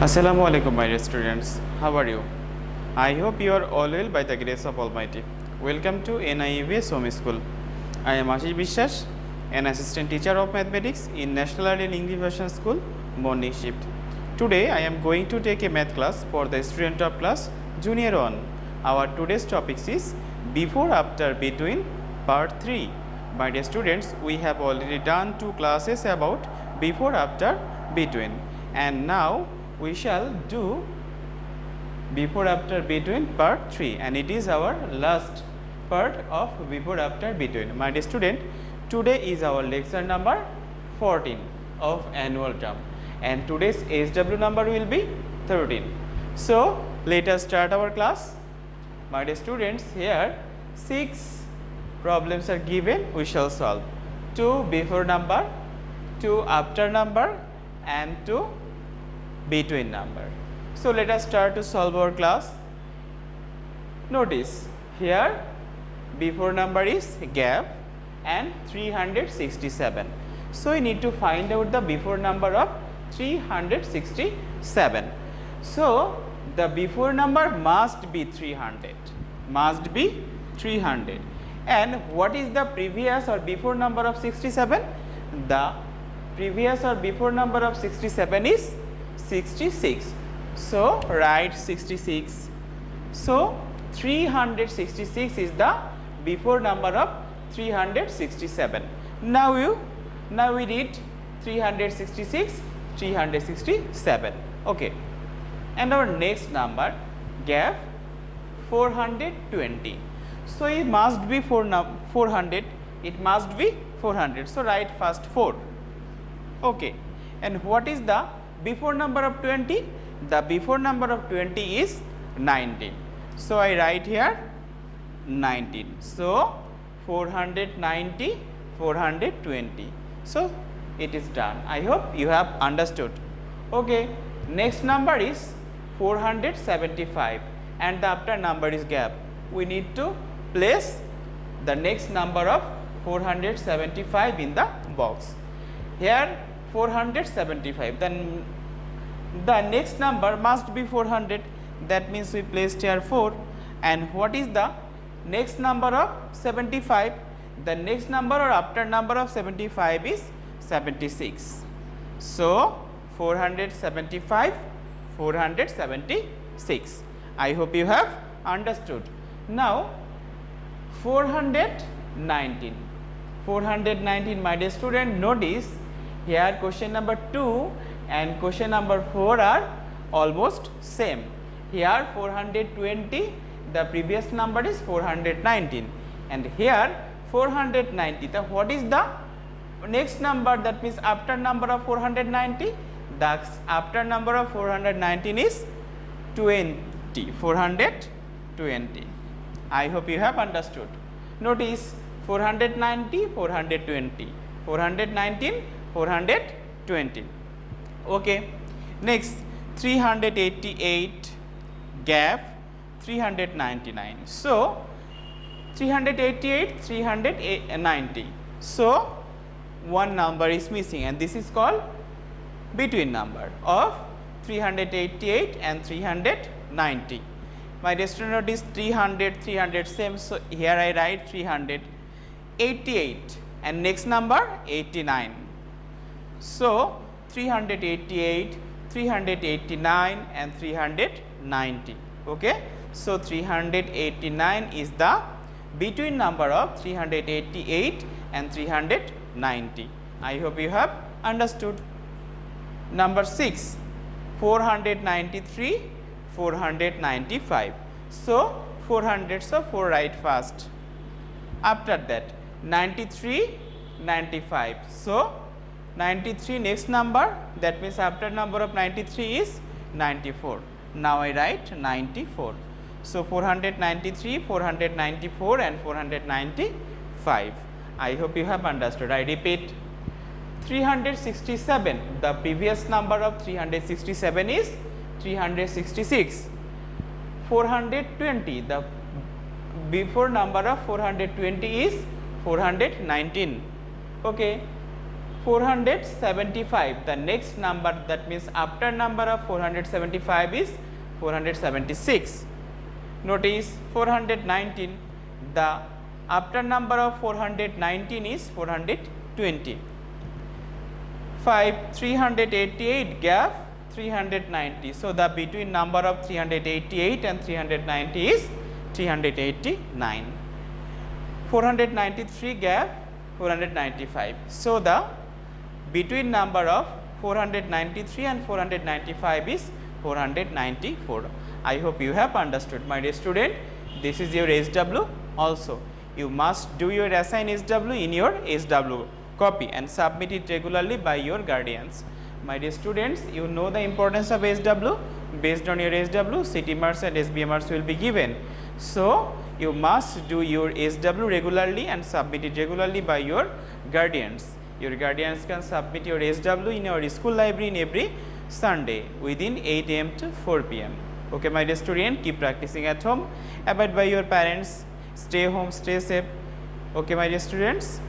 Assalamu alaikum, my dear students. How are you? I hope you are all well by the grace of Almighty. Welcome to NIEVS Home School. I am Ashis Biswas, an assistant teacher of mathematics in National Art and English Version School, morning shift. Today I am going to take a math class for the student of class Junior 1. Our today's topic is before, after, between, part 3. My dear students, we have already done 2 classes about before, after, between, and now we shall do before, after, between part 3, and it is our last part of before, after, between. My dear student, today is our lecture number 14 of annual term, and today's SW number will be 13. So let us start our class. My dear students, here 6 problems are given, we shall solve. 2 before number, 2 after number, and 2 between number. So let us start to solve our class. Notice here before number is gap and 367. So we need to find out the before number of 367. So the before number must be 300. And what is the previous or before number of 67? The previous or before number of 67 is 66. So write 66. So 366 is the before number of 367. Now we read 366, 367. Okay. And our next number gap 420. So it must be 400. It must be 400. So write first 4. Okay. And what is the before number of 20? The before number of 20 is 19. So I write here 19. So 490, 420. So it is done. I hope you have understood. Okay. Next number is 475 and the after number is gap. We need to place the next number of 475 in the box. Here 475, then the next number must be 400, that means we placed here 4. And what is the next number of 75? The next number or after number of 75 is 76. So 475, 476. I hope you have understood. Now 419, my dear student, notice here question number 2 and question number 4 are almost same. Here 420, the previous number is 419, and here 490. The what is the next number, that means after number of 490? The after number of 419 is 20, 420. I hope you have understood. Notice 490, 420, 419, 420. Okay. Next 388 gap 399. So 388, 390. So one number is missing, and this is called between number of 388 and 390. My dear student, is 300, 300 same. So here I write 388 and next number 89. So 388, 389 and 390. Okay. So 389 is the between number of 388 and 390. I hope you have understood. Number 6, 493, 495. So 400, so 4 write first. After that 93, 95. So 93 next number, that means after number of 93 is 94. Now I write 94. So 493, 494 and 495. I hope you have understood. I repeat 367. The previous number of 367 is 366. 420. The before number of 420 is 419. Okay. 475. The next number, that means after number of 475 is 476. Notice 419. The after number of 419 is 420. 388 gap 390. So the between number of 388 and 390 is 389. 493 gap 495. So the between number of 493 and 495 is 494. I hope you have understood, my dear student. This is your SW. Also you must do your assign SW in your SW copy and submit it regularly by your guardians. My dear students, you know the importance of SW. Based on your SW, city marks and SBA marks will be given. So you must do your SW regularly and submit it regularly by your guardians. Your guardians can submit your SW in your school library in every Sunday within 8 am to 4 pm. Okay, my dear student, keep practicing at home. Abide by your parents. Stay home, stay safe. Okay, my dear students.